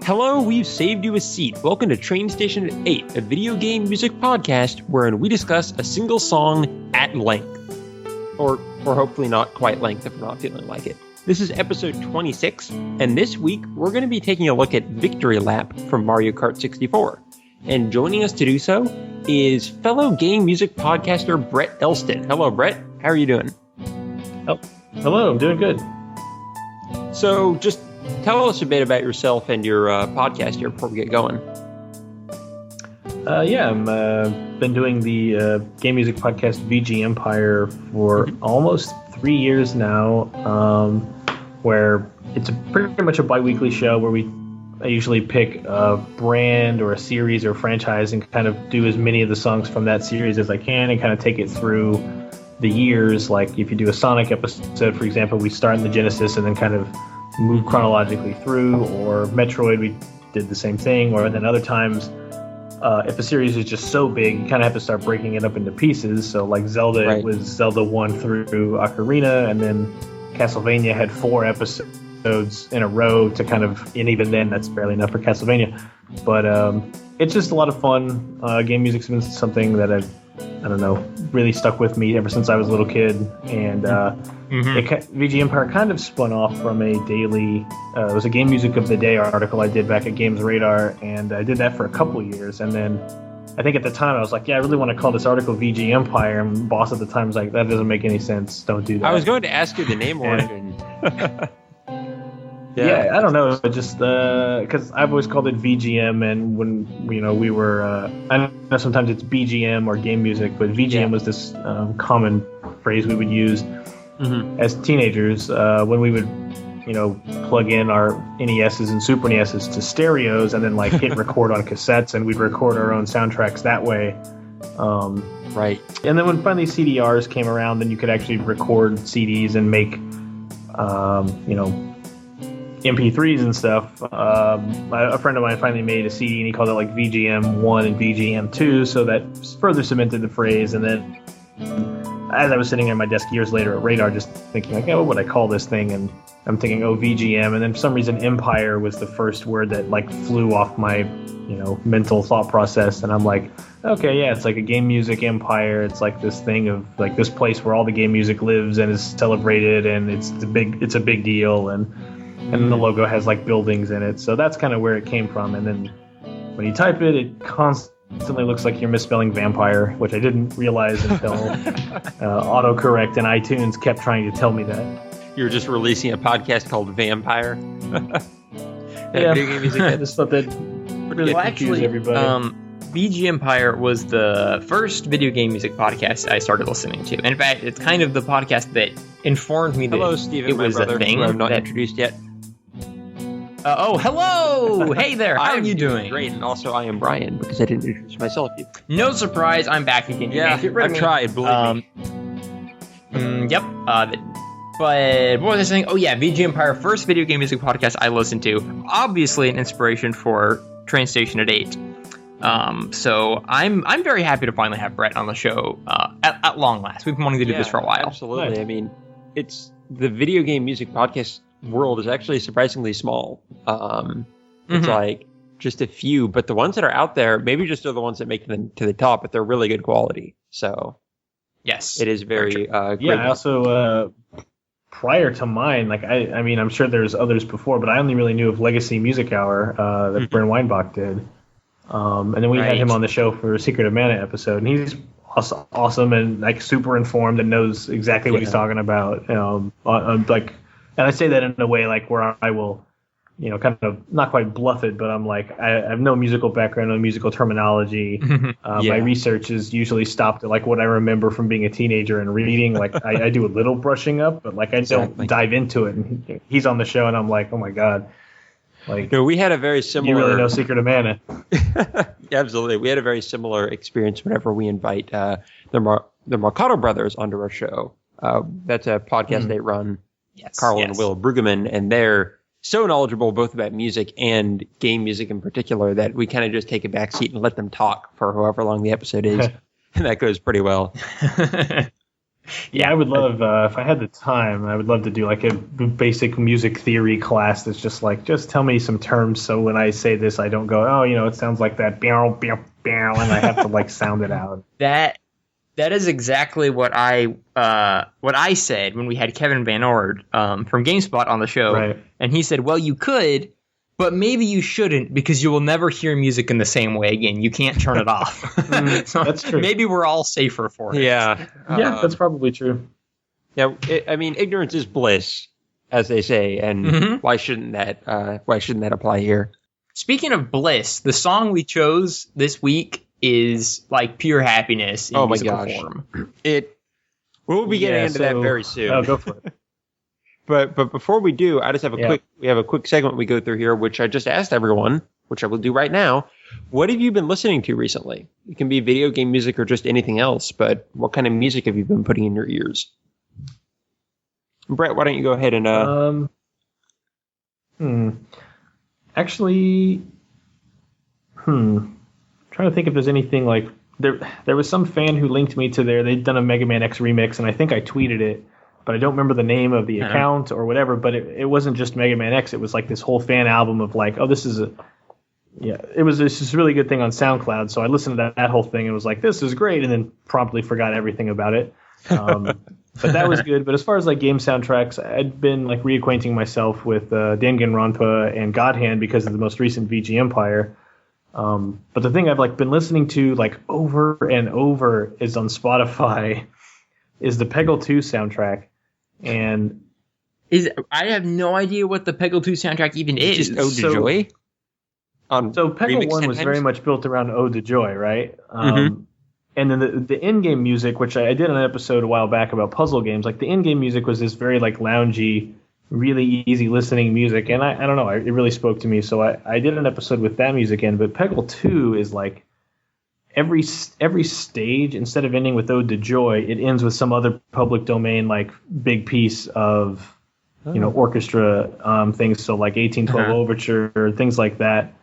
Hello, we've saved you a seat. Welcome to Train Station at 8, a video game music podcast wherein we discuss a single song at length. Or hopefully not quite length if we're not feeling like it. This is episode 26, and this week we're going to be taking a look at Victory Lap from Mario Kart 64. And joining us to do so is fellow game music podcaster Brett Elston. Hello, Brett. How are you doing? Oh, hello, I'm doing good. So just tell us a bit about yourself and your podcast here before we get going. I'm been doing the game music podcast VGMpire for almost 3 years now, where it's pretty much a bi-weekly show where I usually pick a brand or a series or a franchise and kind of do as many of the songs from that series as I can and kind of take it through the years. Like if you do a Sonic episode, for example, we start in the Genesis and then kind of move chronologically through, or Metroid, we did the same thing, or then other times, if a series is just so big, you kind of have to start breaking it up into pieces. So like Zelda, right. It was Zelda 1 through Ocarina, and then Castlevania had 4 episodes in a row to kind of, and even then that's barely enough for Castlevania. But it's just a lot of fun. Game music's been something that I don't know, really stuck with me ever since I was a little kid, and VGMpire kind of spun off from a daily, it was a Game Music of the Day article I did back at Games Radar, and I did that for a couple years, and then I think at the time I was like, yeah, I really want to call this article VGMpire, and boss at the time was like, that doesn't make any sense, don't do that. I was going to ask you the name origin. Yeah, I don't know. Just because I've always called it VGM, and when we were, I know sometimes it's BGM or game music, but VGM was this common phrase we would use as teenagers when we would, plug in our NESs and Super NESs to stereos, and then like hit record on cassettes, and we'd record our own soundtracks that way. Right. And then when finally CDRs came around, then you could actually record CDs and make, MP3s and stuff. A friend of mine finally made a CD and he called it like VGM1 and VGM2, so that further cemented the phrase. And then as I was sitting at my desk years later at Radar just thinking like, what would I call this thing? And I'm thinking, VGM, and then for some reason Empire was the first word that like flew off my mental thought process, and I'm like, okay, yeah, it's like a game music empire. It's like this thing of like this place where all the game music lives and is celebrated, and it's a big deal, and the logo has like buildings in it. So that's kind of where it came from. And then when you type it, it constantly looks like you're misspelling vampire, which I didn't realize until autocorrect and iTunes kept trying to tell me that. You were just releasing a podcast called Vampire. Yeah, I just thought that really confused everybody. VGMpire was the first video game music podcast I started listening to. In fact, it's kind of the podcast that informed me that Hello, Steven, it was my brother, a thing. Who I've not introduced yet. Hello! Hey there, how are you doing? Great, and also I am Bryan, because I didn't introduce myself yet. No surprise, I'm back again. Yeah, I've tried, believe me. Yep. But what was I saying? Oh yeah, VGMpire, first video game music podcast I listened to. Obviously an inspiration for Train Station at 8. So I'm very happy to finally have Brett on the show at long last. We've been wanting to do this for a while. Absolutely. Nice. I mean, it's the video game music podcast world is actually surprisingly small. It's like just a few, but the ones that are out there maybe just are the ones that make them to the top, but they're really good quality. So yes, it is very great. Yeah. I also prior to mine, like I mean, I'm sure there's others before, but I only really knew of Legacy Music Hour that Bryn Weinbach did. And then we had him on the show for a Secret of Mana episode, and he's awesome and like super informed and knows exactly what he's talking about. And I say that in a way like where I will, kind of not quite bluff it, but I'm like, I have no musical background, no musical terminology. My research is usually stopped at like what I remember from being a teenager and reading. Like I do a little brushing up, but like I don't dive into it. And he's on the show, and I'm like, oh my god. Like, we had a very similar. You really know Secret of Mana. Yeah, absolutely. We had a very similar experience whenever we invite the Mercado brothers onto our show. That's a podcast they run. Yes, Carl and Will Brueggemann, and they're so knowledgeable both about music and game music in particular that we kind of just take a back seat and let them talk for however long the episode is, and that goes pretty well. Yeah, I would love, if I had the time, I would love to do like a basic music theory class that's just like, just tell me some terms so when I say this, I don't go, oh, it sounds like that, and I have to like sound it out. That is exactly what I said when we had Kevin Van Ord from GameSpot on the show. Right. And he said, well, you could, but maybe you shouldn't because you will never hear music in the same way again. You can't turn it off. So that's true. Maybe we're all safer for it. Yeah. Yeah, that's probably true. Yeah, ignorance is bliss, as they say, and why shouldn't that apply here? Speaking of bliss, the song we chose this week is like pure happiness in musical form. We'll be getting into that very soon. Oh, go for it. But before we do, I just have a quick segment we go through here, which I just asked everyone, which I will do right now. What have you been listening to recently? It can be video game music or just anything else, but what kind of music have you been putting in your ears? Brett, why don't you go ahead and Actually, trying to think if there's anything like there was some fan who linked me to they'd done a Mega Man X remix, and I think I tweeted it, but I don't remember the name of the account or whatever. But it wasn't just Mega Man X; it was like this whole fan album of like, oh, this is it was this really good thing on SoundCloud. So I listened to that whole thing and was like, this is great, and then promptly forgot everything about it. But that was good. But as far as like game soundtracks, I'd been like reacquainting myself with Danganronpa and God Hand because of the most recent VGMpire. But the thing I've like been listening to like over and over is on Spotify is the Peggle 2 soundtrack. And I have no idea what the Peggle 2 soundtrack even is. Just Ode to Joy? So Peggle 1 was very much built around Ode to Joy, right? And then the in-game music, which I did an episode a while back about puzzle games, like the in-game music was this very like loungy, really easy listening music, and I don't know, it really spoke to me. So I did an episode with that music in, but Peggle 2 is like every stage, instead of ending with Ode to Joy, it ends with some other public domain like big piece of orchestra things. So like 1812 Overture, things like that.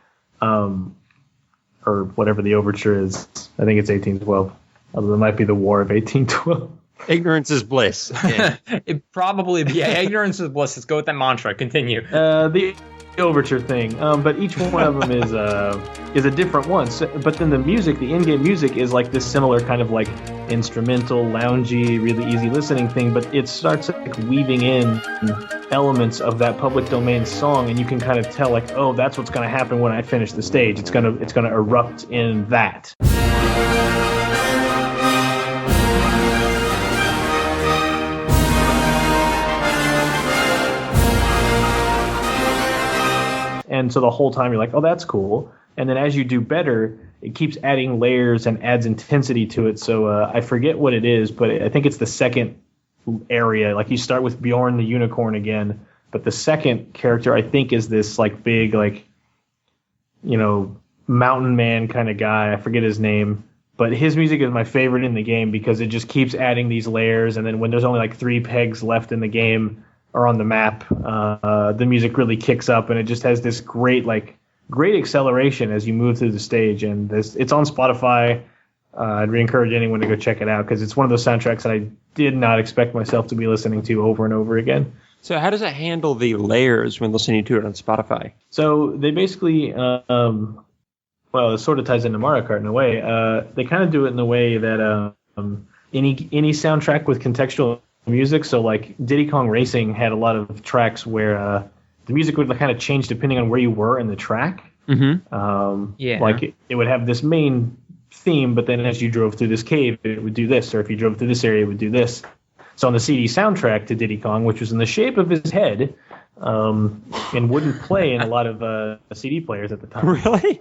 Or whatever the overture is. I think it's 1812. Although it might be the War of 1812. Ignorance is bliss. Yeah. It probably, ignorance is bliss. Let's go with that mantra. Continue. The overture thing. But each one of them is a different one. So, but then the music, the in-game music, is like this similar kind of like instrumental, loungy, really easy listening thing. But it starts like weaving in elements of that public domain song, and you can kind of tell like, oh, that's what's going to happen when I finish the stage. It's gonna erupt in that. And so the whole time you're like, oh, that's cool. And then as you do better, it keeps adding layers and adds intensity to it. So I forget what it is, but I think it's the second area. Like you start with Bjorn the unicorn again, but the second character I think is this like big like mountain man kind of guy. I forget his name, but his music is my favorite in the game because it just keeps adding these layers, and then when there's only like 3 pegs left in the game or on the map, the music really kicks up, and it just has this great acceleration as you move through the stage. And it's on Spotify. I'd re-encourage anyone to go check it out because it's one of those soundtracks that I did not expect myself to be listening to over and over again. So how does it handle the layers when listening to it on Spotify? So they basically, it sort of ties into Mario Kart in a way. They kind of do it in the way that any soundtrack with contextual music. So like Diddy Kong Racing had a lot of tracks where the music would kind of change depending on where you were in the track. Like it would have this main theme, but then as you drove through this cave, it would do this, or if you drove through this area, it would do this. So on the CD soundtrack to Diddy Kong, which was in the shape of his head, and wouldn't play in a lot of CD players at the time. Really?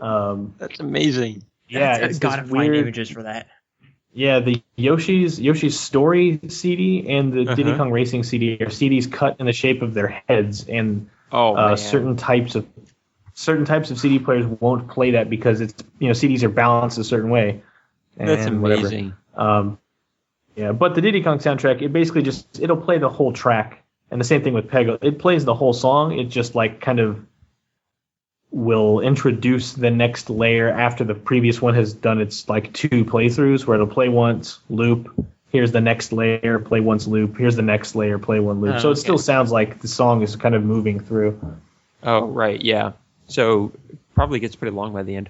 That's amazing. Yeah, it's gotta find images for that. Yeah, the Yoshi's Story CD and the Diddy Kong Racing CD are CDs cut in the shape of their heads, and certain types of CD players won't play that because it's CDs are balanced a certain way. That's amazing. But the Diddy Kong soundtrack, it basically it'll play the whole track, and the same thing with Peggle. It plays the whole song. It just like kind of will introduce the next layer after the previous one has done its like 2 playthroughs, where it'll play once, loop, here's the next layer, play one's loop. Here's the next layer, play one loop. So it still sounds like the song is kind of moving through. Oh, right, yeah. So it probably gets pretty long by the end.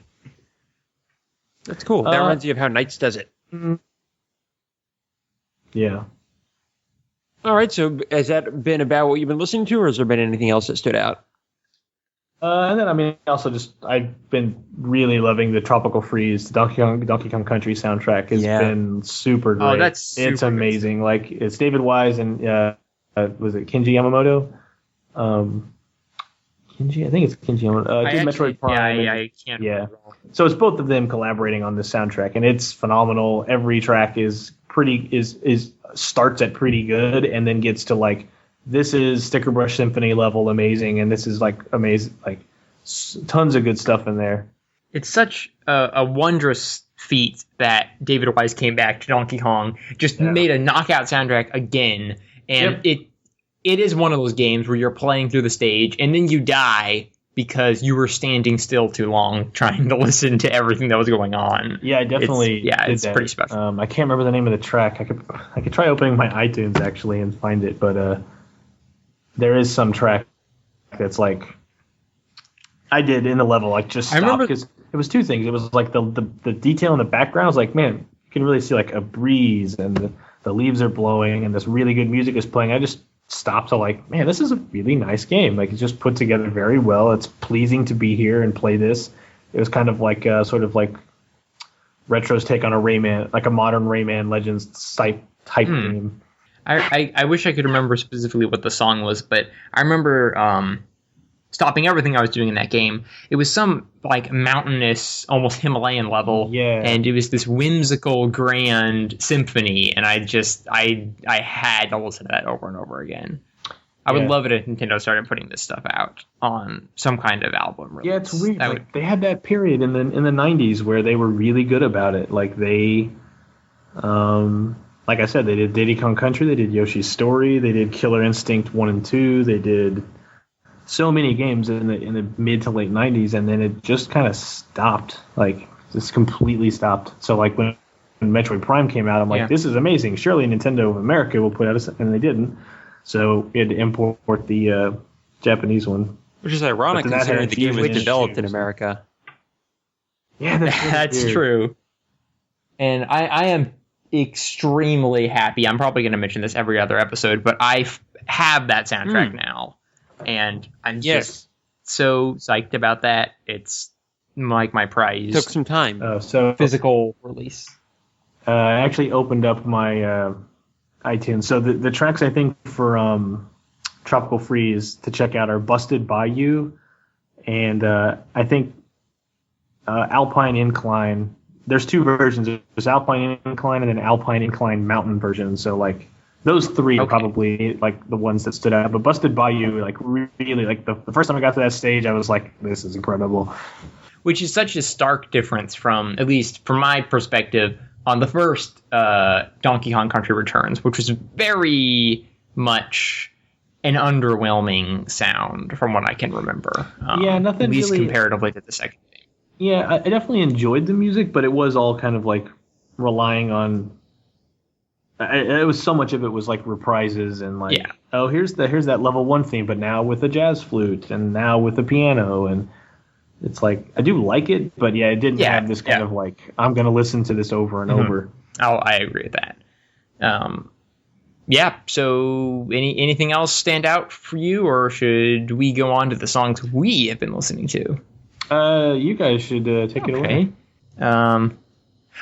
That's cool. That reminds me of how Knights does it. Yeah. All right, so has that been about what you've been listening to, or has there been anything else that stood out? And then, I mean, also just I've been really loving the Tropical Freeze, the Donkey Kong Country soundtrack has been super great. Oh, that's super it's amazing. Good. Like, it's David Wise and was it Kenji Yamamoto? Kenji, I think it's Kenji Yamamoto. Metroid Prime. I can't. Yeah. So it's both of them collaborating on this soundtrack, and it's phenomenal. Every track is starts at pretty good, and then gets to like, this is Sticker Brush Symphony level amazing, and this is like amazing, like tons of good stuff in there. It's such a wondrous feat that David Wise came back to Donkey Kong, just made a knockout soundtrack again, and it is one of those games where you're playing through the stage and then you die because you were standing still too long trying to listen to everything that was going on. Yeah, I definitely. It's pretty special. I can't remember the name of the track. I could try opening my iTunes actually and find it, but there is some track that's like I did in the level like just stop because it was two things. It was like the detail in the background was like, man, you can really see like a breeze and the leaves are blowing and this really good music is playing. I just stopped to like, man, this is a really nice game. Like, it's just put together very well. It's pleasing to be here and play this. It was kind of like sort of like Retro's take on a Rayman, like a modern Rayman Legends type game. I wish I could remember specifically what the song was, but I remember stopping everything I was doing in that game. It was some like mountainous, almost Himalayan level, and it was this whimsical, grand symphony, and I had to listen to that over and over again. I would love it if Nintendo started putting this stuff out on some kind of album release. Yeah, it's weird. They had that period in the 90s where they were really good about it. Like they, like I said, they did Diddy Kong Country, they did Yoshi's Story, they did Killer Instinct 1 and 2, they did so many games in the mid to late 90s, and then it just kind of stopped. Like, just completely stopped. So like when Metroid Prime came out, I'm like, this is amazing. Surely Nintendo of America will put out and they didn't. So we had to import the Japanese one. Which is ironic considering the game was developed in America. Yeah, that's true. And I am extremely happy. I'm probably going to mention this every other episode, but I have that soundtrack now. And I'm just so psyched about that. It's like my prize. Took some time. Physical release. I actually opened up my iTunes. So the tracks I think for Tropical Freeze to check out are Busted by You, and I think Alpine Incline. There's two versions. There's Alpine Incline and then Alpine Incline Mountain version. So like those three are probably like the ones that stood out. But Busted by You, like really, like the first time I got to that stage, I was like, this is incredible. Which is such a stark difference from, at least from my perspective, on the first Donkey Kong Country Returns, which was very much an underwhelming sound from what I can remember. Nothing at least really, comparatively to the second game. Yeah, I definitely enjoyed the music, but it was all kind of like relying on. It was so much of it was like reprises and like, here's that level 1 theme, but now with a jazz flute and now with a piano, and it's like I do like it, but it didn't have this kind of like I'm gonna listen to this over and over. Oh, I agree with that. So anything else stand out for you, or should we go on to the songs we have been listening to? You guys should take it away.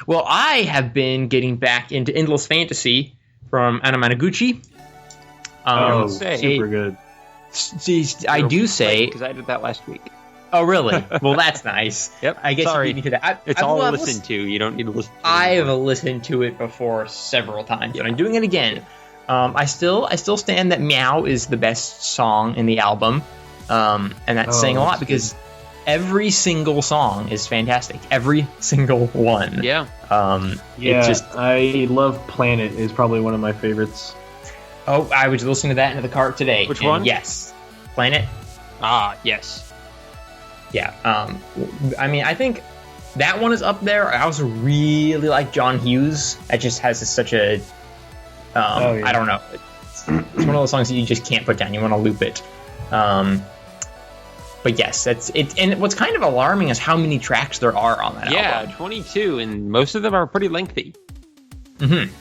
Well, I have been getting back into Endless Fantasy from Anamanaguchi. Super good. I do say because I did that last week. Oh, really? Well, that's nice. Yep. I guess you need to that. It's all listened to. You don't need to listen to it. I've listened to it before several times, but I'm doing it again. I still stand that Meow is the best song in the album, and that's saying a lot because every single song is fantastic. Every single one. Yeah. I love Planet is probably one of my favorites. Oh, I was listening to that in the car today. Which one? Yes. Planet. Ah, yes. Yeah. I mean, I think that one is up there. I also really like John Hughes. It just has such a I don't know. It's one of those songs that you just can't put down. You want to loop it. But yes, that's it. And what's kind of alarming is how many tracks there are on that album. Yeah, 22, and most of them are pretty lengthy. Mm-hmm.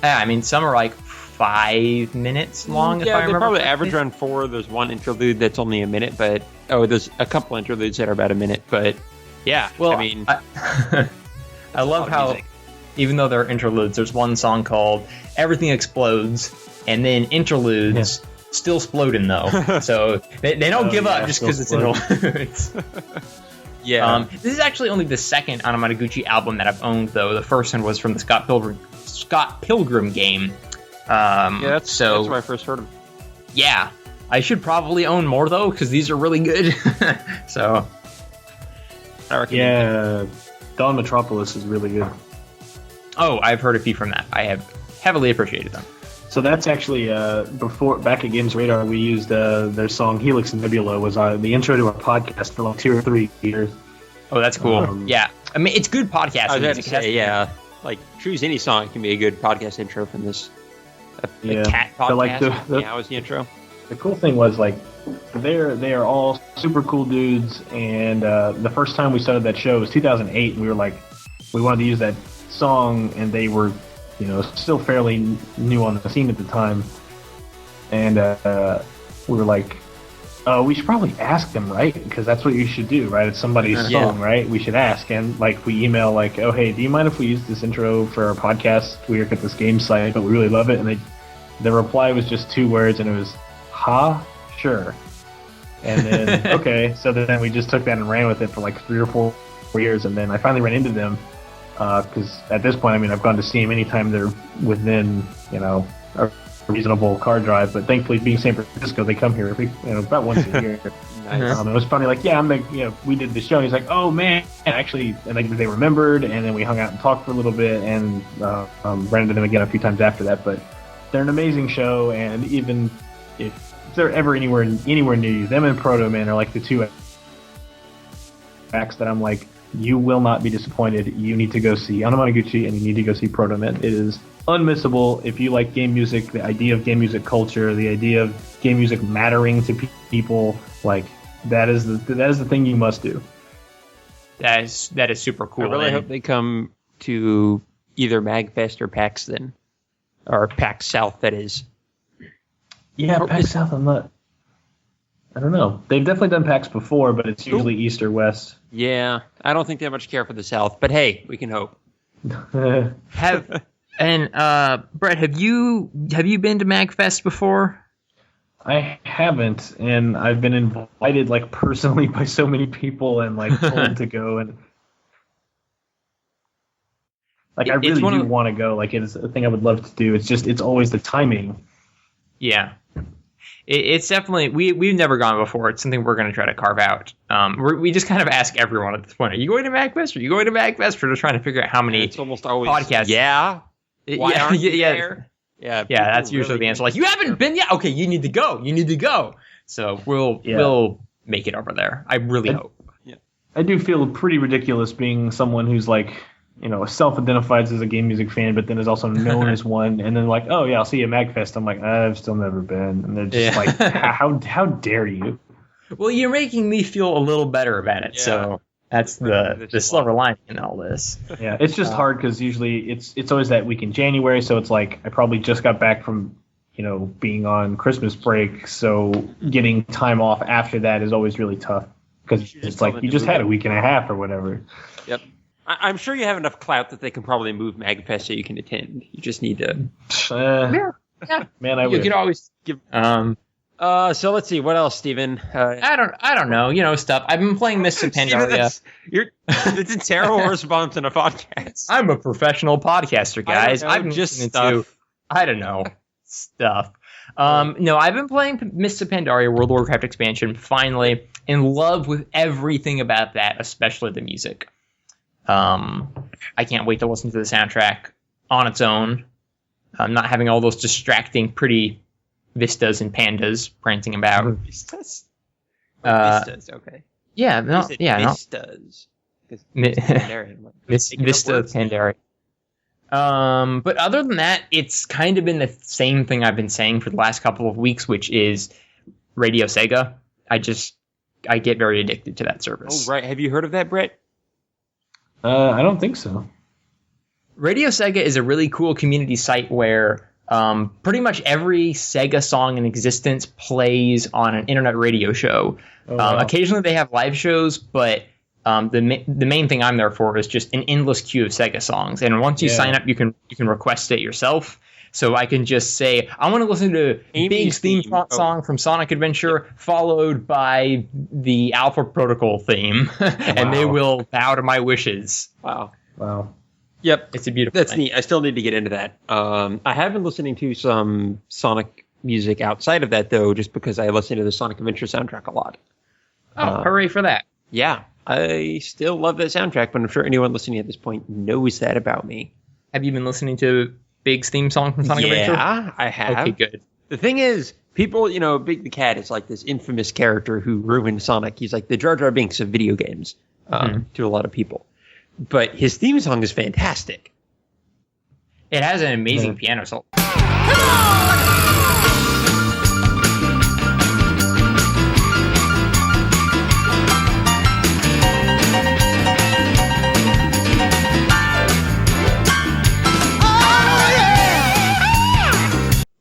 Yeah, I mean, some are like 5 minutes long. Yeah, they probably average around 4. There's one interlude that's only a minute, but there's a couple interludes that are about a minute. But yeah, well, I mean, I love how music. Even though there are interludes, there's one song called "Everything Explodes," and then interludes. Yeah. Still sploding though, so they don't give up just because it's interludes. Yeah. This is actually only the second Anamanaguchi album that I've owned, though. The first one was from the Scott Pilgrim game. That's where I first heard him. Yeah, I should probably own more though because these are really good. So, I reckon. Yeah, Dawn Metropolis is really good. Oh, I've heard a few from that. I have heavily appreciated them. So that's actually back at Games Radar, we used their song Helix and Nebula was the intro to our podcast for like 2 or 3 years. Oh, that's cool. Yeah, I mean it's good podcasting. I was going to say, yeah, like choose any song can be a good podcast intro from this. A cat podcast. So, like, how was the intro? The cool thing was like they are all super cool dudes, and the first time we started that show was 2008, and we were like we wanted to use that song, and they were. Still fairly new on the scene at the time. And we were like, oh, we should probably ask them, right? Because that's what you should do, right? It's somebody's song, right? We should ask. And like we email like, oh, hey, do you mind if we use this intro for our podcast? We work at this game site, but we really love it. And the reply was just 2 words, and it was, sure. And then, okay. So then we just took that and ran with it for like 3 or 4 years. And then I finally ran into them. Because at this point, I mean, I've gone to see them anytime they're within, a reasonable car drive. But thankfully, being San Francisco, they come here about once a year. Nice. It was funny, like, yeah, we did the show. And he's like, oh man, actually, and they remembered, and then we hung out and talked for a little bit, and ran into them again a few times after that. But they're an amazing show, and even if they're ever anywhere near you, them and Proto Man are like the 2 acts that I'm like. You will not be disappointed. You need to go see Anamanaguchi, and you need to go see Proto Man. It is unmissable. If you like game music, the idea of game music culture, the idea of game music mattering to people, like that is the thing you must do. That is super cool. I really hope they come to either MAGFest or PAX then, or PAX South. That is. Yeah, PAX South. I don't know. They've definitely done PAX before, but it's usually East or West. Yeah, I don't think they much care for the South, but hey, we can hope. Brett, have you been to MAGFest before? I haven't, and I've been invited like personally by so many people and like told to go, and like I really do want to go. Like it's a thing I would love to do. It's always the timing. Yeah. It's definitely we've never gone before. It's something we're going to try to carve out. We just kind of ask everyone at this point: are you going to MAGFest? Are you going to MAGFest? We're just trying to figure out how many. It's almost always podcasts. Yeah. Why aren't you there? Yeah. That's usually the answer. Like you haven't been yet. Okay, you need to go. You need to go. So we'll make it over there. I really hope. Yeah. I do feel pretty ridiculous being someone who's like. Self-identifies as a game music fan, but then is also known as one, and then like, oh yeah, I'll see you at MAGFest. I'm like, I've still never been, and they're just like, how dare you? Well, you're making me feel a little better about it, so that's the silver lining in all this. Yeah, it's just hard because usually it's always that week in January, so it's like I probably just got back from being on Christmas break, so getting time off after that is always really tough because it's like you just had a week and a half or whatever. Yep. I'm sure you have enough clout that they can probably move MAGFest so you can attend. You just need to. Man, you can always give. So let's see. What else, Steven? I don't know. Stuff. I've been playing Mists of Pandaria. It's a terrible response in a podcast. I'm a professional podcaster, guys. I'm just stuff. I don't know stuff. No, I've been playing Mists of Pandaria World of Warcraft expansion. Finally, in love with everything about that, especially the music. I can't wait to listen to the soundtrack on its own. Not having all those distracting, pretty vistas and pandas prancing about. Vistas? Vistas, okay. Yeah, Vistas. Vista of Pandaria. But other than that, it's kind of been the same thing I've been saying for the last couple of weeks, which is Radio Sega. I get very addicted to that service. Oh, right. Have you heard of that, Brett? I don't think so. Radio Sega is a really cool community site where pretty much every Sega song in existence plays on an internet radio show. Oh, wow. Occasionally they have live shows, but the main thing I'm there for is just an endless queue of Sega songs. And once you sign up, you can request it yourself. So I can just say, I want to listen to Big's theme song from Sonic Adventure, followed by the Alpha Protocol theme, and they will bow to my wishes. Wow. Yep, it's a beautiful That's thing. neat. I still need to get into that. I have been listening to some Sonic music outside of that, though, just because I listen to the Sonic Adventure soundtrack a lot. Oh, hooray for that. Yeah, I still love that soundtrack, but I'm sure anyone listening at this point knows that about me. Have you been listening to Big's theme song from Sonic Adventure? Yeah, I have. Okay, good. The thing is, people, Big the Cat is like this infamous character who ruined Sonic. He's like the Jar Jar Binks of video games to a lot of people. But his theme song is fantastic. It has an amazing piano solo.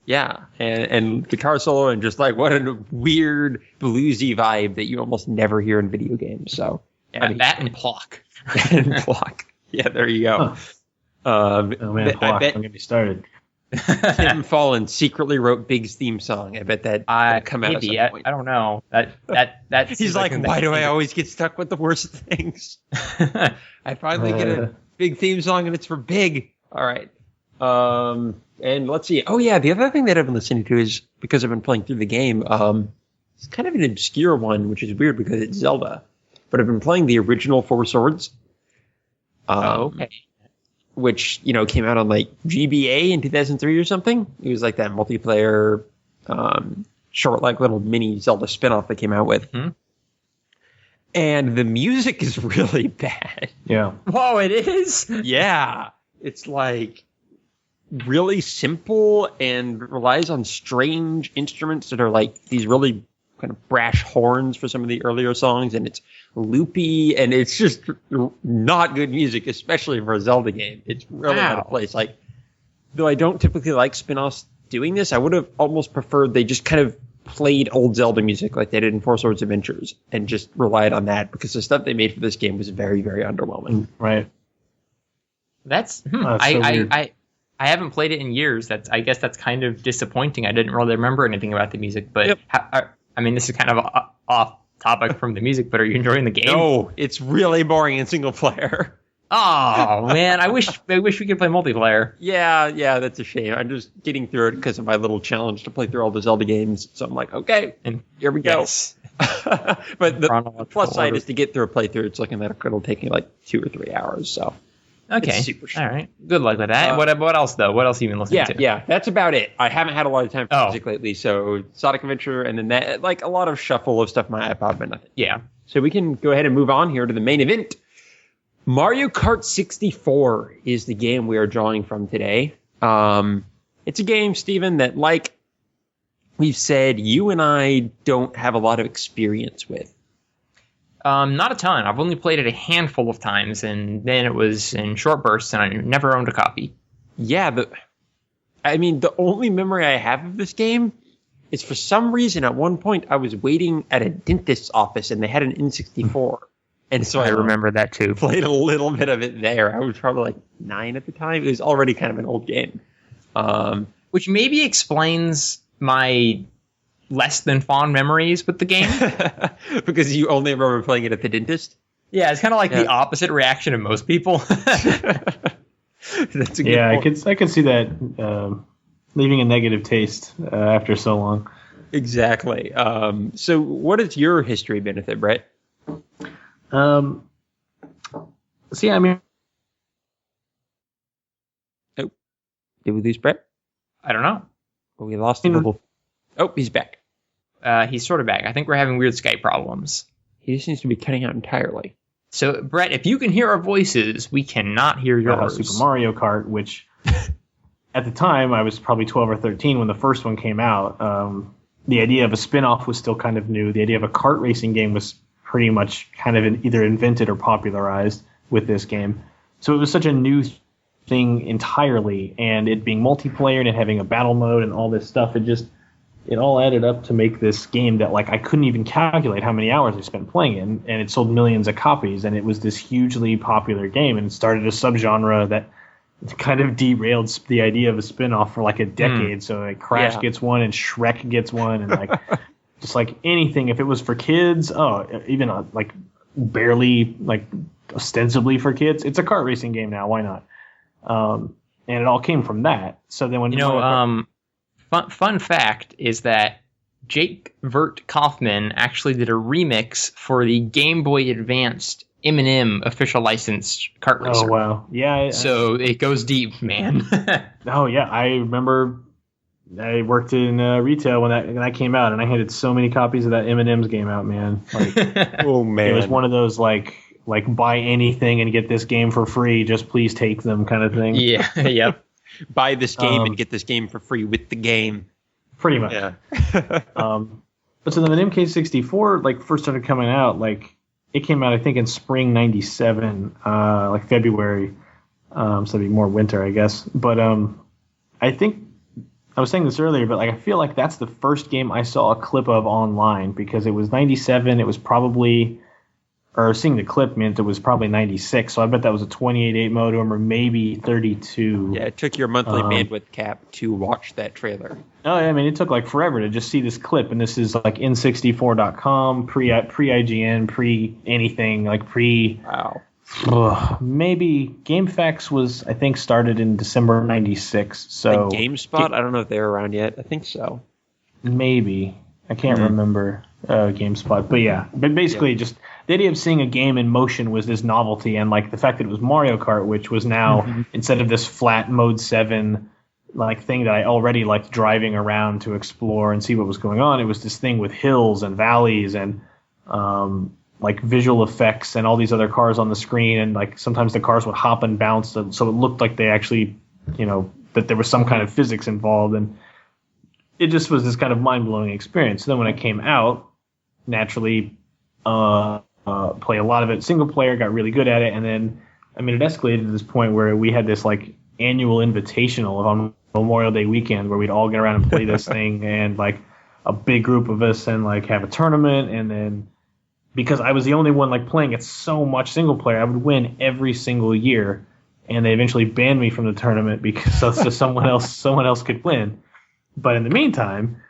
Yeah, and guitar solo and just like what a weird bluesy vibe that you almost never hear in video games. So And that and Plock. and Block. Yeah, there you go. Oh man, I bet don't get me started. Tim Fallon secretly wrote Big's theme song. I bet that come out maybe, at some point. I don't know. That He's like, why do I always get stuck with the worst things? I finally get a big theme song and it's for Big. All right. And let's see. Oh yeah, the other thing that I've been listening to is because I've been playing through the game. It's kind of an obscure one, which is weird because it's Zelda. But I've been playing the original Four Swords. okay. Which, came out on like GBA in 2003 or something. It was like that multiplayer, short, like little mini Zelda spinoff that came out with. Mm-hmm. And the music is really bad. Yeah. Whoa, it is? Yeah. It's like really simple and relies on strange instruments that are like these really kind of brash horns for some of the earlier songs, and it's loopy, and it's just not good music, especially for a Zelda game. It's really out of place. Like, though I don't typically like spin-offs doing this, I would have almost preferred they just kind of played old Zelda music like they did in Four Swords Adventures and just relied on that, because the stuff they made for this game was very, very underwhelming. Right. That's so weird. I haven't played it in years. I guess that's kind of disappointing. I didn't really remember anything about the music, but Yep. I mean, this is kind of off topic from the music, but are you enjoying the game? No, it's really boring in single player. Oh man, I wish we could play multiplayer. Yeah, that's a shame. I'm just getting through it because of my little challenge to play through all the Zelda games. So I'm like, okay, And here we go. yes. But the Chronological plus side order. is to get through a playthrough. It's looking like it'll take me like 2 or 3 hours. So Okay. It's super short. All right. Good luck with that. What else though? What else have you been listening to? yeah, that's about it. I haven't had a lot of time for Oh. music lately. So Sonic Adventure and then that, like a lot of shuffle of stuff on my iPod, but nothing. Yeah. So we can go ahead and move on here to the main event. Mario Kart 64 is the game we are drawing from today. It's a game, Steven, that, like we've said, you and I don't have a lot of experience with. Not a ton. I've only played it a handful of times, and then it was in short bursts, and I never owned a copy. Yeah, but I mean, the only memory I have of this game is for some reason at one point I was waiting at a dentist's office and they had an N64. And so I remember that too. played a little bit of it there. I was probably like 9 at the time. It was already kind of an old game. Which maybe explains my less than fond memories with the game. Because you only remember playing it at the dentist. Yeah, it's kind of like the opposite reaction of most people. That's a good Yeah, point. I could see that leaving a negative taste after so long. Exactly. So what has your history been with it, Brett? See, I mean, Oh, did we lose Brett? I don't know. Oh, we lost a little. Oh, he's back. He's sort of back. I think we're having weird Skype problems. He just seems to be cutting out entirely. So, Brett, if you can hear our voices, we cannot hear yours. Super Mario Kart, which at the time I was probably 12 or 13 when the first one came out. The idea of a spin-off was still kind of new. The idea of a kart racing game was pretty much kind of either invented or popularized with this game. So it was such a new thing entirely, and it being multiplayer and it having a battle mode and all this stuff, it all added up to make this game that like I couldn't even calculate how many hours I spent playing it, and it sold millions of copies, and it was this hugely popular game, and it started a subgenre that kind of derailed the idea of a spin-off for like a decade. So like Crash gets one and Shrek gets one, and like just like anything, if it was for kids, even like barely like ostensibly for kids, it's a kart racing game now, why not? And it all came from that. So then when fun fact is that Jake Vert Kaufman actually did a remix for the Game Boy Advanced M&M official licensed kart racer. Oh wow, yeah. So it goes deep, man. Oh yeah, I remember I worked in retail when that came out, and I handed so many copies of that M&M's game out, man. Like, oh man, it was one of those like buy anything and get this game for free, just please take them kind of thing. Yeah, yep. Buy this game and get this game for free with the game. Pretty much. Yeah. But so then when MK64 like first started coming out, like it came out I think in spring '97, like February. So it'd be more winter, I guess. But I think I was saying this earlier, but like I feel like that's the first game I saw a clip of online, because it was '97. It was probably, or seeing the clip meant it was probably 96, so I bet that was a 28.8 modem or maybe 32. Yeah, it took your monthly bandwidth cap to watch that trailer. Oh, yeah, I mean, it took like forever to just see this clip, and this is like N64.com, pre-IGN, pre-anything, like Wow. Maybe GameFAQs was, I think, started in December '96. So And GameSpot? I don't know if they're around yet. I think so. Maybe. I can't remember GameSpot. But yeah, but basically just the idea of seeing a game in motion was this novelty, and like the fact that it was Mario Kart, which was now instead of this flat mode 7 like thing that I already liked driving around to explore and see what was going on, it was this thing with hills and valleys and like visual effects and all these other cars on the screen, and like sometimes the cars would hop and bounce, so it looked like they actually, that there was some kind of physics involved, and it just was this kind of mind-blowing experience. So then when it came out, naturally play a lot of it single player, got really good at it, and then I mean it escalated to this point where we had this like annual invitational on Memorial Day weekend where we'd all get around and play this thing, and like a big group of us, and like have a tournament, and then because I was the only one like playing it so much single player, I would win every single year, and they eventually banned me from the tournament because so someone else could win. But in the meantime,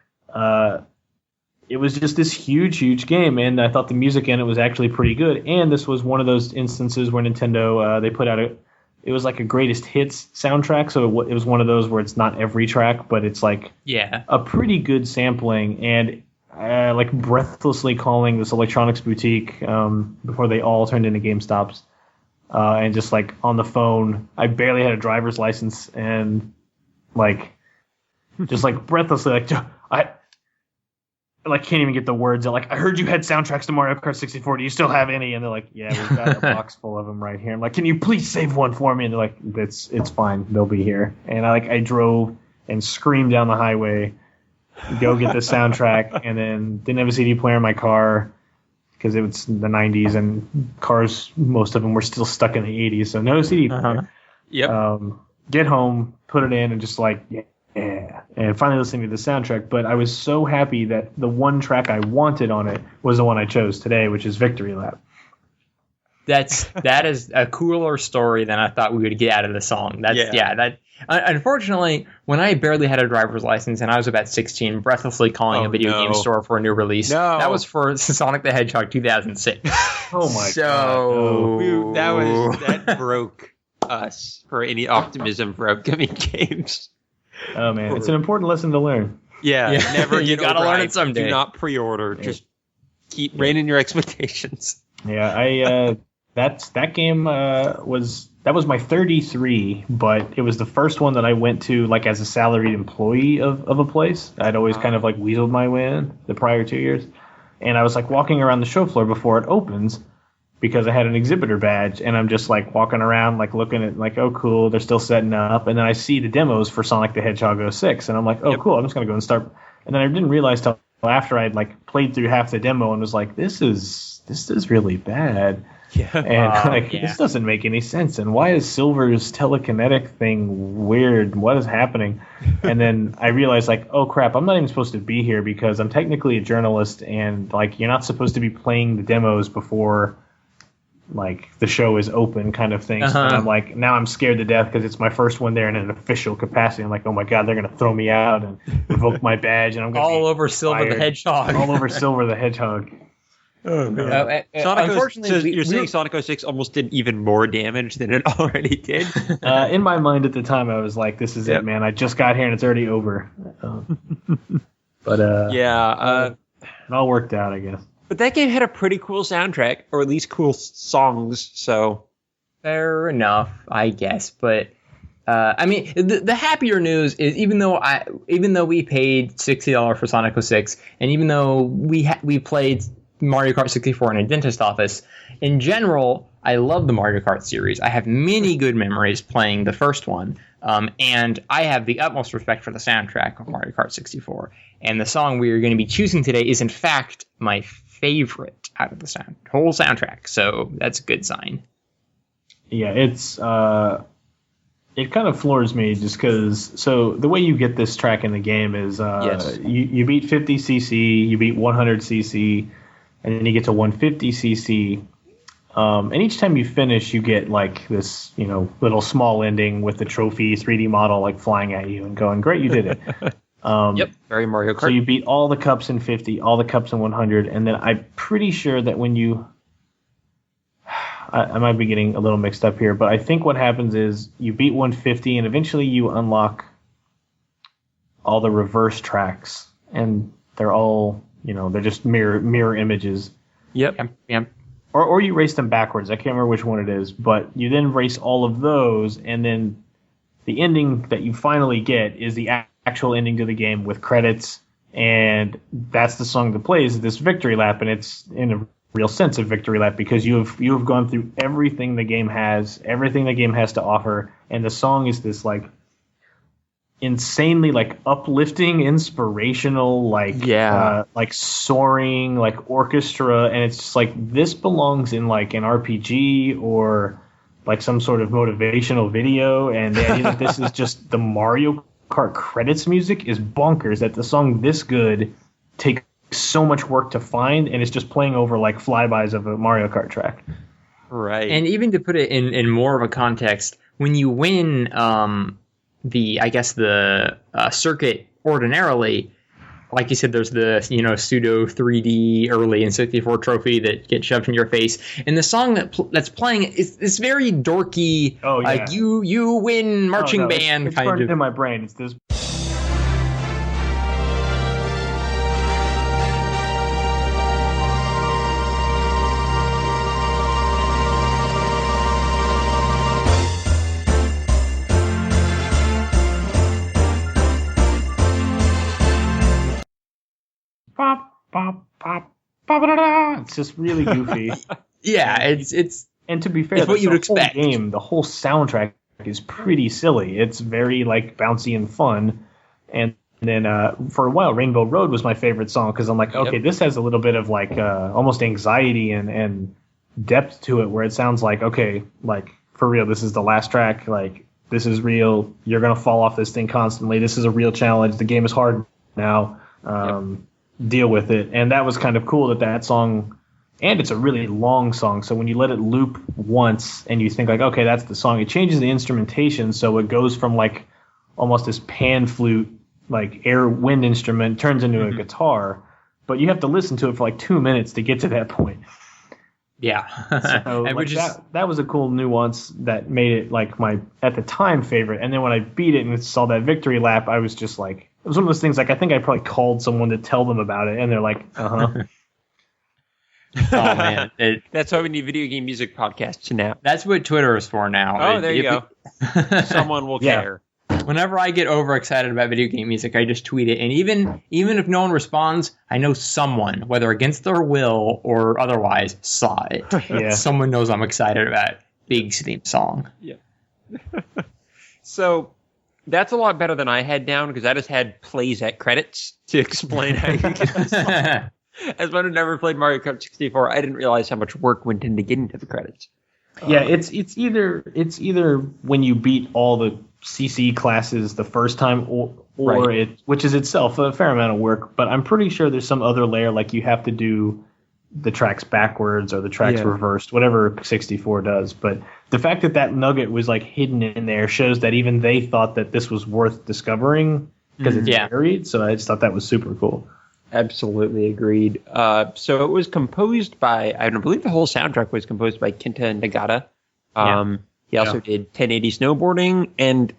it was just this huge game, and I thought the music in it was actually pretty good. And this was one of those instances where Nintendo they put out it was like a greatest hits soundtrack, so it was one of those where it's not every track, but it's like a pretty good sampling, and like breathlessly calling this electronics boutique before they all turned into GameStops, and just like on the phone, I barely had a driver's license, and like just like breathlessly I can't even get the words out. Like, I heard you had soundtracks to Mario Kart 64. Do you still have any? And they're like, yeah, we've got a box full of them right here. I'm like, can you please save one for me? And they're like, it's fine. They'll be here. And I drove and screamed down the highway, go get the soundtrack, and then didn't have a CD player in my car because it was the 90s, and cars, most of them were still stuck in the 80s, so no CD player. Yep. Get home, put it in, and just like, yeah. And finally listening to the soundtrack, but I was so happy that the one track I wanted on it was the one I chose today, which is Victory Lap. That is a cooler story than I thought we would get out of the song. Unfortunately, when I barely had a driver's license and I was about 16, breathlessly calling a video game store for a new release, that was for Sonic the Hedgehog 2006. Oh my god! That broke us for any optimism for upcoming games. Oh man, it's an important lesson to learn. Yeah. Never you gotta learn it someday. Do not pre-order. Just keep reining your expectations. Yeah, that game was my 33, but it was the first one that I went to like as a salaried employee of a place. I'd always kind of like weaseled my way in the prior 2 years, and I was like walking around the show floor before it opens, because I had an exhibitor badge, and I'm just like walking around, like looking at like, oh cool, they're still setting up, and then I see the demos for Sonic the Hedgehog 06, and I'm like, oh cool, I'm just gonna go and start. And then I didn't realize till after I'd like played through half the demo and was like, this is really bad. Yeah. And this doesn't make any sense. And why is Silver's telekinetic thing weird? What is happening? And then I realized, like, oh crap, I'm not even supposed to be here because I'm technically a journalist, and like you're not supposed to be playing the demos before like the show is open, kind of thing. So I'm like, now I'm scared to death because it's my first one there in an official capacity. I'm like, oh my god, they're gonna throw me out and revoke my badge, and I'm gonna all over Silver the Hedgehog. All over Silver the Hedgehog. Oh, man. Unfortunately, you're saying Sonic 06 almost did even more damage than it already did? In my mind at the time, I was like, this is it, man. I just got here and it's already over. But it all worked out, I guess. But that game had a pretty cool soundtrack, or at least cool songs, so... Fair enough, I guess. But, I mean, the happier news is even though we paid $60 for Sonic 06, and even though we played Mario Kart 64 in a dentist office, in general, I love the Mario Kart series. I have many good memories playing the first one, and I have the utmost respect for the soundtrack of Mario Kart 64. And the song we are going to be choosing today is, in fact, my favorite out of the whole soundtrack. So that's a good sign. Yeah, it's it kind of floors me just because. So the way you get this track in the game is you beat 50cc, you beat 100cc. And then you get to 150cc, and each time you finish, you get like this, little small ending with the trophy 3D model like flying at you and going, "Great, you did it." Very Mario Kart. So you beat all the cups in 50, all the cups in 100, and then I'm pretty sure that when you, I might be getting a little mixed up here, but I think what happens is you beat 150, and eventually you unlock all the reverse tracks, and they're all. They're just mirror images. Yep. Or you race them backwards. I can't remember which one it is, but you then race all of those, and then the ending that you finally get is the actual ending to the game with credits, and that's the song that plays this victory lap, and it's in a real sense a victory lap because you have gone through everything the game has to offer, and the song is this like insanely like uplifting, inspirational, like soaring, like orchestra, and it's just like this belongs in like an RPG or like some sort of motivational video, and the idea that this is just the Mario Kart credits music is bonkers. That the song this good takes so much work to find, and it's just playing over like flybys of a Mario Kart track. Right. And even to put it in more of a context, when you win the circuit ordinarily, like you said, there's the pseudo 3D early in 64 trophy that gets shoved in your face, and the song that's playing is very dorky. Oh yeah, like you win marching band it's kind burned of in my brain. It's this. It's just really goofy. Yeah, it's and to be fair, it's what you'd expect. The whole soundtrack is pretty silly. It's very like bouncy and fun. And then for a while, Rainbow Road was my favorite song because I'm like, okay, this has a little bit of like almost anxiety and depth to it, where it sounds like, okay, like for real, this is the last track. Like this is real. You're gonna fall off this thing constantly. This is a real challenge. The game is hard now. Deal with it. And that was kind of cool that song, and it's a really long song, so when you let it loop once and you think like, okay, that's the song, it changes the instrumentation, so it goes from like almost this pan flute like air wind instrument turns into a guitar, but you have to listen to it for like 2 minutes to get to that point. Yeah. So like that was a cool nuance that made it like my at the time favorite. And then when I beat it and saw that victory lap, I was just like, it was one of those things like I think I probably called someone to tell them about it, and they're like, Oh man, that's why we need video game music podcasts now. That's what Twitter is for now. Oh, there you go. Someone will care. Whenever I get overexcited about video game music, I just tweet it. And even if no one responds, I know someone, whether against their will or otherwise, saw it. Yeah. Someone knows I'm excited about Big's theme song. Yeah. So that's a lot better than I had down, because I just had plays at credits to explain how you get the song. As one who never played Mario Kart 64, I didn't realize how much work went into getting to the credits. Yeah, it's either when you beat all the CC classes the first time, or Right. which is itself a fair amount of work. But I'm pretty sure there's some other layer, like you have to do the tracks backwards or the tracks reversed, whatever 64 does. But the fact that nugget was like hidden in there shows that even they thought that this was worth discovering, because it's buried. So I just thought that was super cool. Absolutely agreed. So it was composed by, I believe the whole soundtrack was composed by Kenta Nagata. He also did 1080 Snowboarding, and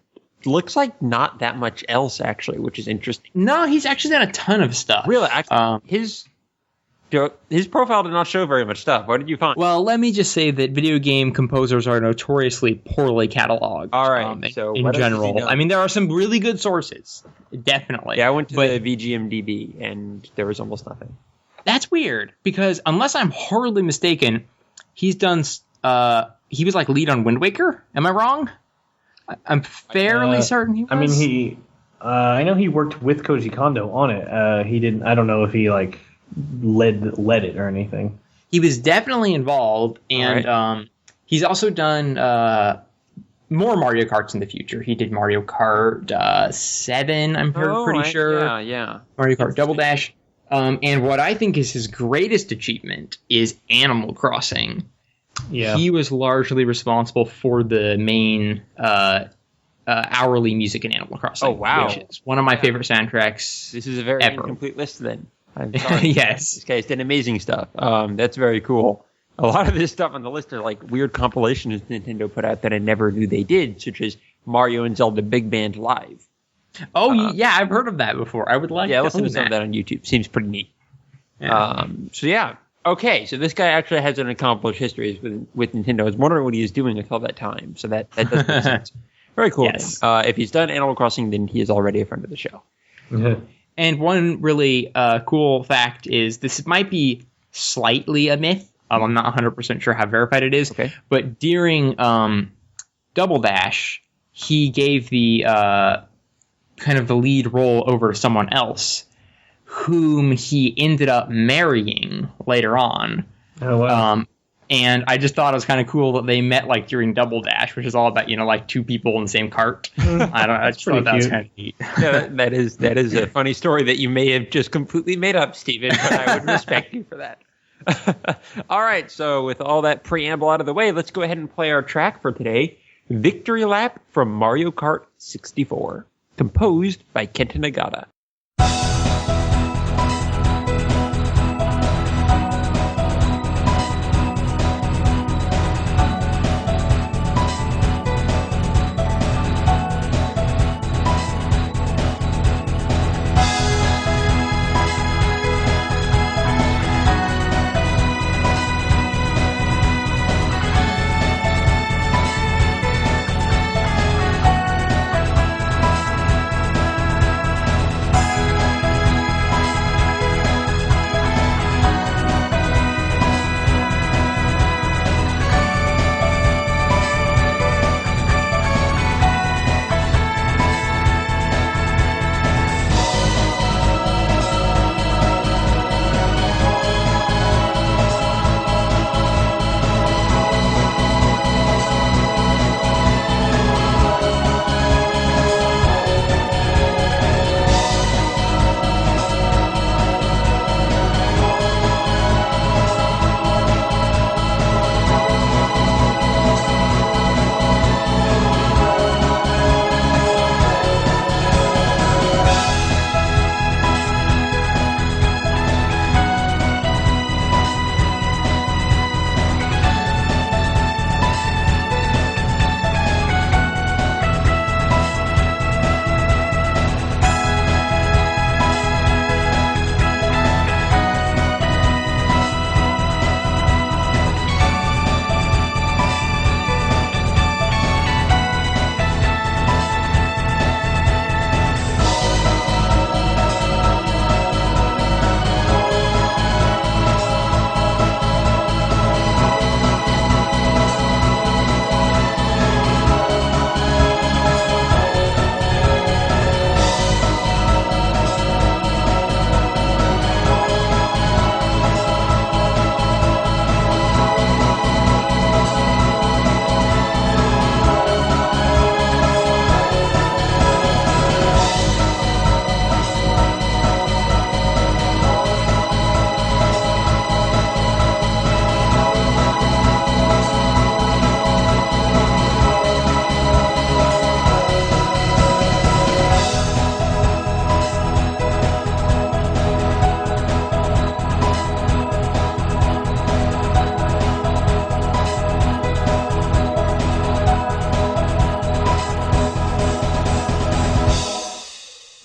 looks like not that much else, actually, which is interesting. No, he's actually done a ton of stuff. Really? Actually, his profile did not show very much stuff. What did you find? Well, let me just say that video game composers are notoriously poorly cataloged. All right. So in general, I mean, there are some really good sources, definitely. Yeah, I went to the VGMDB, and there was almost nothing. That's weird, because unless I'm horribly mistaken, he's done. He was like lead on Wind Waker. Am I wrong? I'm fairly certain he was. I mean, I know he worked with Koji Kondo on it. He didn't. I don't know if he like led it or anything. He was definitely involved, and he's also done more Mario Karts in the future. He did Mario Kart 7, I'm pretty sure. Yeah. Mario Kart Double Dash. And what I think is his greatest achievement is Animal Crossing. Yeah. He was largely responsible for the main hourly music in Animal Crossing. Oh, wow. Which is one of my favorite soundtracks. This is a very ever. incomplete list, then. I'm sorry. Yes. This guy's done amazing stuff. That's very cool. A lot of this stuff on the list are like weird compilations Nintendo put out that I never knew they did, such as Mario and Zelda Big Band Live. Oh, yeah, I've heard of that before. I would like to listen to own some of that on YouTube. Seems pretty neat. Yeah. Okay, so this guy actually has an accomplished history with Nintendo. I was wondering what he was doing with all that time, so that does make sense. Very cool. Yes. If he's done Animal Crossing, then he is already a friend of the show. And one really cool fact is this might be slightly a myth. I'm not 100% sure how verified it is. Okay. But during Double Dash, he gave the kind of the lead role over to someone else, whom he ended up marrying later on. Oh, wow. And I just thought it was kind of cool that they met like during Double Dash, which is all about, like two people in the same cart. I just thought that was kind of neat. Yeah, that is a funny story that you may have just completely made up, Steven, but I would respect you for that. All right, so with all that preamble out of the way, let's go ahead and play our track for today, Victory Lap from Mario Kart 64, composed by Kenta Nagata.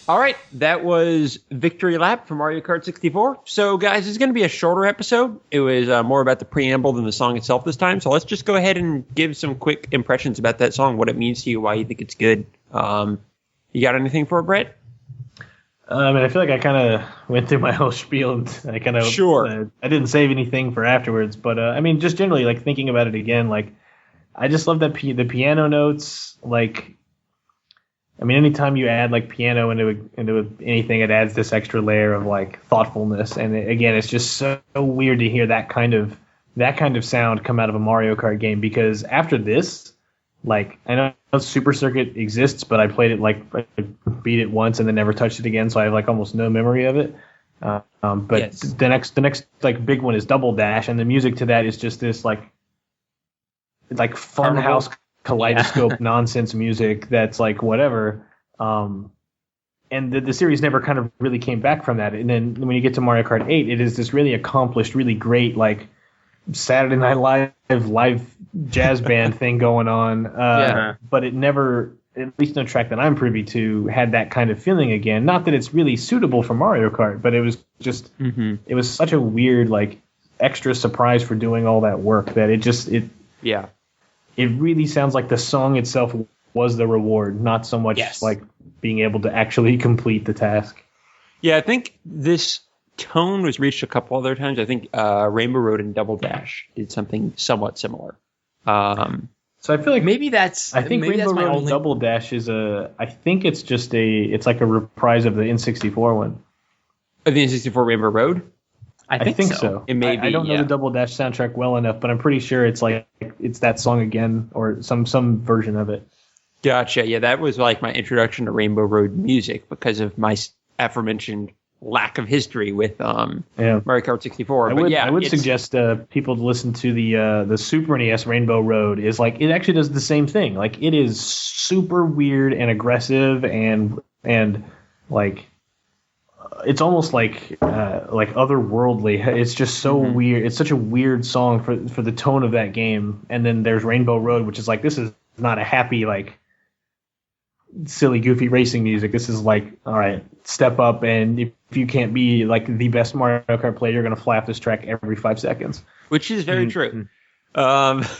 All right, that was Victory Lap for Mario Kart 64. So, guys, this is going to be a shorter episode. It was more about the preamble than the song itself this time. So let's just go ahead and give some quick impressions about that song, what it means to you, why you think it's good. You got anything for it, Brett? I feel like I kind of went through my whole spiel, and I kind of I didn't save anything for afterwards. But just generally, like thinking about it again, like I just love that the piano notes, like. Anytime you add like piano into anything, it adds this extra layer of like thoughtfulness. And again, it's just so weird to hear that kind of sound come out of a Mario Kart game. Because after this, like I know Super Circuit exists, but I played it like I beat it once and then never touched it again, so I have like almost no memory of it. But yes. the next like big one is Double Dash, and the music to that is just this like funhouse. Kaleidoscope nonsense music that's like whatever, and the series never kind of really came back from that. And then when you get to Mario Kart 8, it is this really accomplished, really great like Saturday Night live jazz band thing going on. But it never, at least no track that I'm privy to, had that kind of feeling again. Not that it's really suitable for Mario Kart, but it was just it was such a weird like extra surprise for doing all that work that it really sounds like the song itself was the reward, not so much like being able to actually complete the task. Yeah, I think this tone was reached a couple other times. I think Rainbow Road and Double Dash did something somewhat similar. So I feel like maybe that's. I think Rainbow Road and Double Dash is I think it's just it's like a reprise of the N64 one. Of the N64 Rainbow Road. I think so. It may be, I don't know the Double Dash soundtrack well enough, but I'm pretty sure it's that song again or some version of it. Gotcha. Yeah, that was like my introduction to Rainbow Road music because of my aforementioned lack of history with Mario Kart 64. I would suggest people to listen to the Super NES Rainbow Road. Is like it actually does the same thing. Like it is super weird and aggressive and like. It's almost like otherworldly. It's just so weird. It's such a weird song for the tone of that game. And then there's Rainbow Road, which is like this is not a happy like silly goofy racing music. This is like all right, step up, and if you can't be like the best Mario Kart player, you're gonna flap this track every 5 seconds. Which is very true. But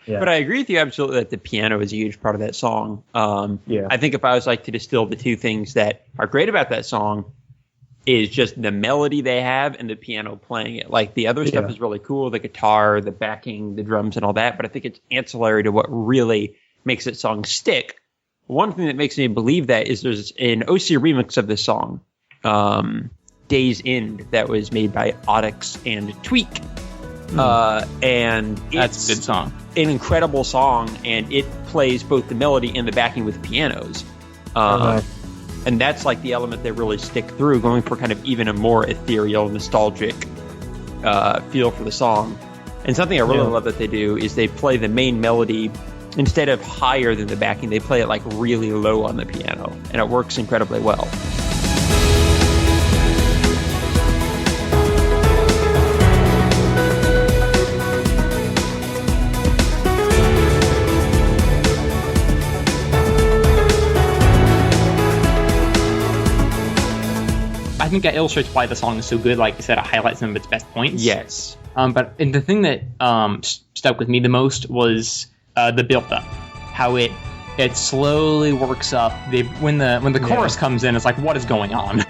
I agree with you absolutely that the piano is a huge part of that song. I think if I was like to distill the two things that are great about that song. Is just the melody they have and the piano playing it. Like the other stuff is really cool, the guitar, the backing, the drums and all that, but I think it's ancillary to what really makes that song stick. One thing that makes me believe that is there's an OC remix of this song, Days End, that was made by Audix and Tweex. And that's a good song. An incredible song, and it plays both the melody and the backing with pianos. And that's like the element that really stick through, going for kind of even a more ethereal, nostalgic feel for the song. And something I really love that they do is they play the main melody instead of higher than the backing. They play it like really low on the piano, and it works incredibly well. I think that illustrates why the song is so good. Like I said, it highlights some of its best points. Yes. But the thing that stuck with me the most was the build-up. How it slowly works up. When the chorus comes in, it's like, what is going on?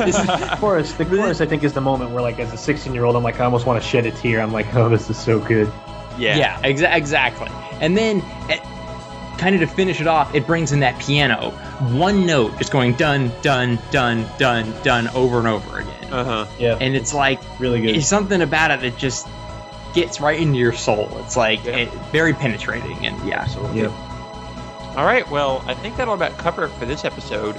The chorus, I think, is the moment where, like, as a 16-year-old, I'm like, I almost want to shed a tear. I'm like, oh, this is so good. Yeah, exactly. And then, kind of to finish it off, it brings in that piano. One note just going dun, dun, dun, dun, dun over and over again. Yeah. And it's like, really good. It's something about it that just gets right into your soul. It's like, very penetrating. And absolutely. Yeah. All right, well, I think that'll about cover it for this episode.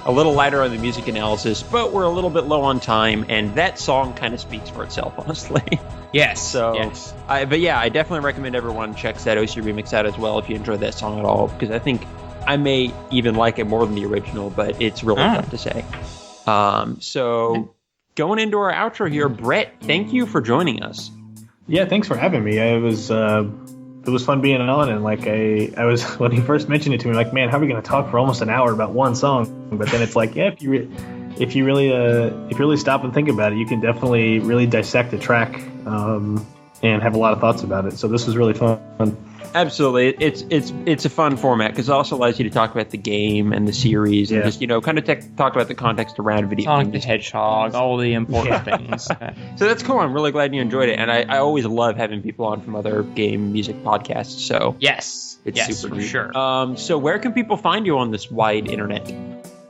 A little lighter on the music analysis, but we're a little bit low on time, and that song kind of speaks for itself, honestly. Yes. I definitely recommend everyone checks that OC remix out as well if you enjoyed that song at all, because I think I may even like it more than the original, but it's really tough to say. So going into our outro here, Brett, thank you for joining us. Yeah, thanks for having me. It was fun being on, and like I was when he first mentioned it to me, like, man, how are we going to talk for almost an hour about one song? But then it's like, yeah, if you really stop and think about it, you can definitely really dissect a track and have a lot of thoughts about it. So this was really fun. Absolutely, it's a fun format because it also allows you to talk about the game and the series and just kind of talk about the context around video Sonic games. the Hedgehog, all the important things. So that's cool. I'm really glad you enjoyed it, and I always love having people on from other game music podcasts. So yes, it's super for neat. sure. So where can people find you on this wide internet?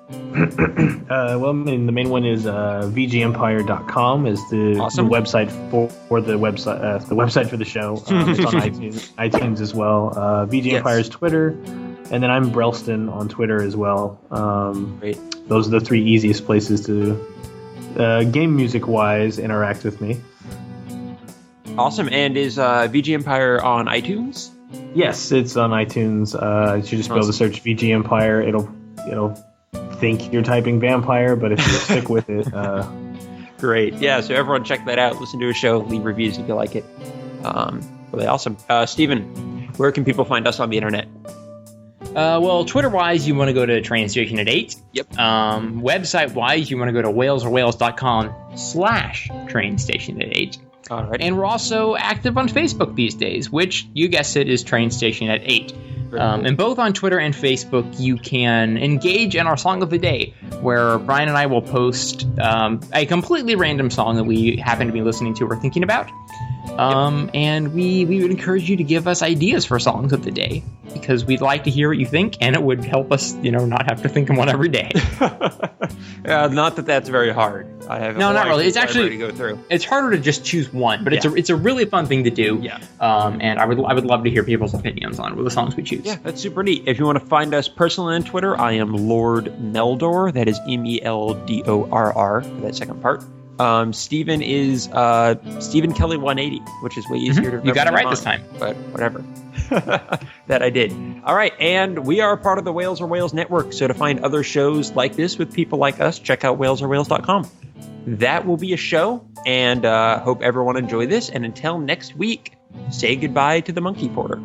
Well, I mean, the main one is VGMpire.com is the website for the website for the show. It's on iTunes as well. VGMpire's Twitter, and then I'm Brett Elston on Twitter as well. Great. Those are the three easiest places to game music wise interact with me. Awesome. And is VGMpire on iTunes? Yes, it's on iTunes. You should just be able to search VGMpire. It'll think you're typing vampire, but if you stick with it. Great. Yeah, so everyone check that out. Listen to a show, leave reviews if you like it. Really awesome. Steven, where can people find us on the internet? Well, Twitter-wise, you want to go to Train Station at 8. Yep. Website-wise, you want to go to walesorwales.com/Train Station at 8. All right. And we're also active on Facebook these days, which, you guessed it, is Train Station at 8. And both on Twitter and Facebook, you can engage in our Song of the Day, where Bryan and I will post a completely random song that we happen to be listening to or thinking about. And we would encourage you to give us ideas for songs of the day, because we'd like to hear what you think, and it would help us, not have to think of one every day. Not that that's very hard. I have not really. It's actually to go through. It's harder to just choose one, but it's a really fun thing to do. Yeah. And I would love to hear people's opinions on the songs we choose. Yeah, that's super neat. If you want to find us personally on Twitter, I am Lord Meldor. That is MELDORR for that second part. Steven is Stephen Kelly 180, which is way easier to remember. You got it right this time. But whatever. That I did. All right, and we are part of the Wales or Wales network, so to find other shows like this with people like us, check out walesorwales.com. That will be a show, and hope everyone enjoyed this, and until next week, say goodbye to the Monkey Porter.